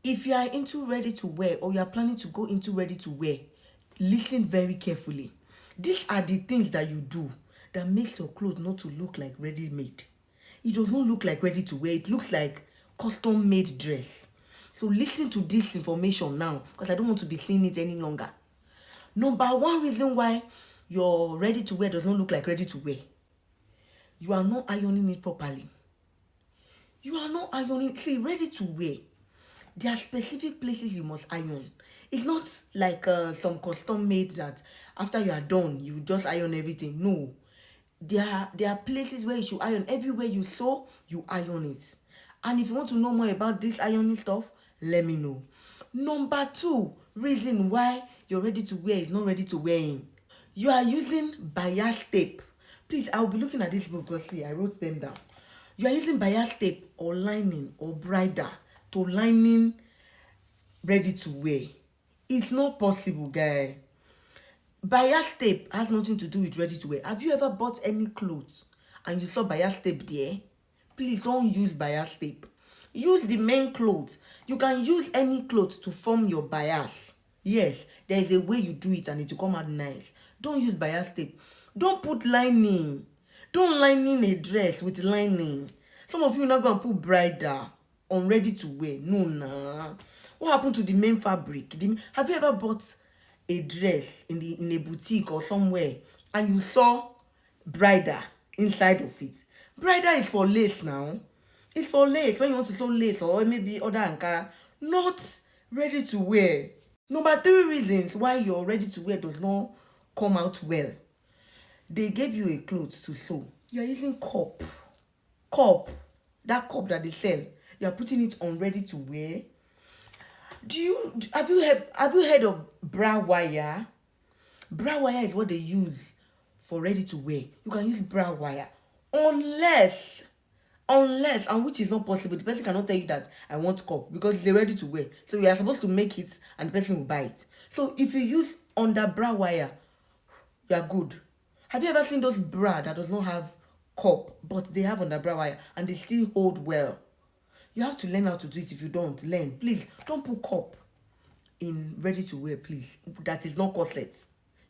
If you are into ready to wear or you are planning to go into ready to wear, listen very carefully. These are the things that you do that makes your clothes not to look like ready made. It does not look like ready to wear. It looks like custom made dress. So listen to this information now because I don't want to be seeing it any longer. Number one reason why your ready to wear does not look like ready to wear. You are not ironing it properly. You are not ironing. See, ready to wear. There are specific places you must iron. It's not like some custom made that after you are done, you just iron everything. No. There are places where you should iron. Everywhere you sew, you iron it. And if you want to know more about this ironing stuff, let me know. Number two reason why you're ready to wear is not ready to wear in. You are using bias tape. Please, I'll be looking at this book because see, I wrote them down. You are using bias tape or lining or bridle to lining ready to wear. It's not possible, guy. Bias tape has nothing to do with ready to wear. Have you ever bought any clothes and you saw bias tape there? Please don't use bias tape. Use the main clothes. You can use any clothes to form your bias. Yes, there is a way you do it and it will come out nice. Don't use bias tape. Don't put lining. Don't lining a dress with lining. Some of you now go and put bridal on ready to wear. No, nah. What happened to the main fabric? Have you ever bought a dress in a boutique or somewhere and you saw bridal inside of it? Bridal is for lace now. It's for lace when you want to sew lace or maybe other ankara, not ready to wear. Number three reasons why your ready to wear does not come out well. They gave you a cloth to sew. You are using cup. That cup that they sell. You are putting it on ready to wear. Have you heard of bra wire? Bra wire is what they use for ready to wear. You can use bra wire unless, and which is not possible. The person cannot tell you that I want cup because they're ready to wear. So you are supposed to make it and the person will buy it. So if you use under bra wire, you are good. Have you ever seen those bra that does not have cup but they have under bra wire and they still hold well? You have to learn how to do it. If you don't learn, please don't put cup in ready to wear, please. That is not corset.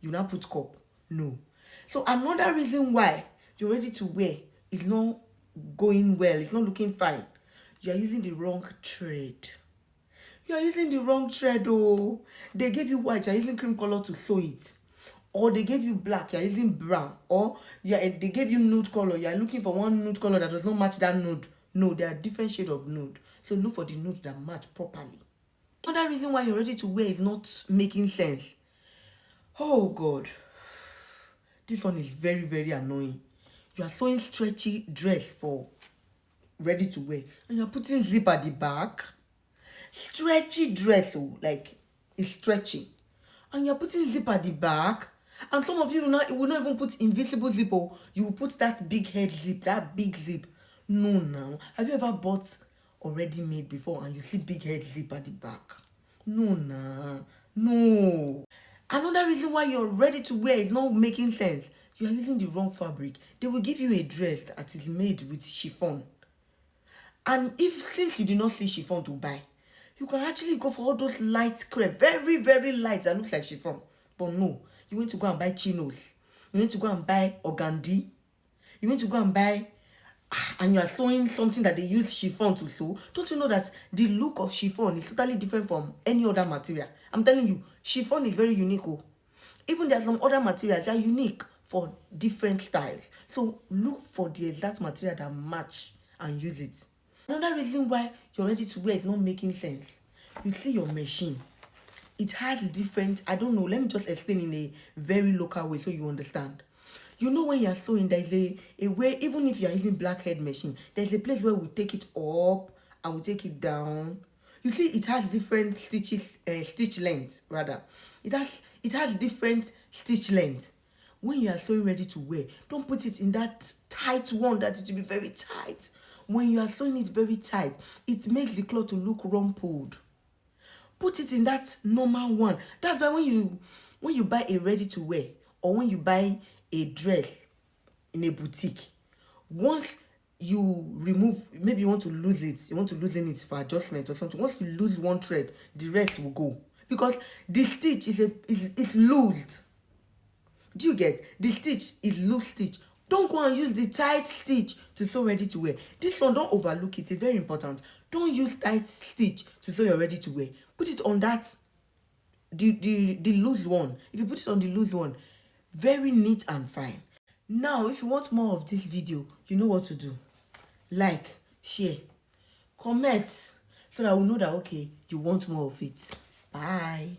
You now put cup. No. So another reason why your ready to wear is not going well, it's not looking fine. You are using the wrong thread. You are using the wrong thread. Oh, they gave you white, you are using cream color to sew it. Or they gave you black, you are using brown. Or they gave you nude color, you are looking for one nude color that does not match that nude. No, there are different shades of nude. So look for the nude that match properly. Another reason why you're ready to wear is not making sense. Oh God. This one is very, very annoying. You are sewing stretchy dress for ready to wear. And you're putting zip at the back. Stretchy dress, oh, like it's stretchy. And you're putting zip at the back. And some of you will not even put invisible zip, or you will put that big head zip, that big zip. No, now. Have you ever bought already made before and you see big head zip at the back? No, nah. No. Another reason why you're ready to wear is not making sense. You are using the wrong fabric. They will give you a dress that is made with chiffon. And since you do not see chiffon to buy, you can actually go for all those light crepe, very, very light that looks like chiffon. But no, you want to go and buy chinos. You need to go and buy organdie. You need to go and buy, and you are sewing something that they use chiffon to sew. Don't you know that the look of chiffon is totally different from any other material? I'm telling you, chiffon is very unique. Oh. Even there are some other materials that are unique for different styles. So look for the exact material that match and use it. Another reason why you're ready to wear is not making sense. You see your machine. It has different, I don't know, let me just explain in a very local way so you understand. You know when you're sewing, there's a way, even if you're using blackhead machine, there's a place where we take it up and we take it down. You see, it has different stitch length, rather. It has different stitch length. When you are sewing ready to wear, don't put it in that tight one that it will be very tight. When you are sewing it very tight, it makes the cloth to look rumpled. Put it in that normal one. That's why when you buy a ready to wear or when you buy a dress in a boutique, once you remove, maybe you want to lose it, you want to loosen it for adjustment or something. Once you lose one thread, the rest will go, because the stitch is loosed. Do you get? The stitch is loose stitch. Don't go and use the tight stitch to sew ready to wear. This one, don't overlook it. It's very important. Don't use tight stitch to sew your ready to wear. Put it on that the loose one. If you put it on the loose one, very neat and fine. Now, if you want more of this video, you know what to do. Like, share, comment, so that we know that okay, you want more of it. Bye.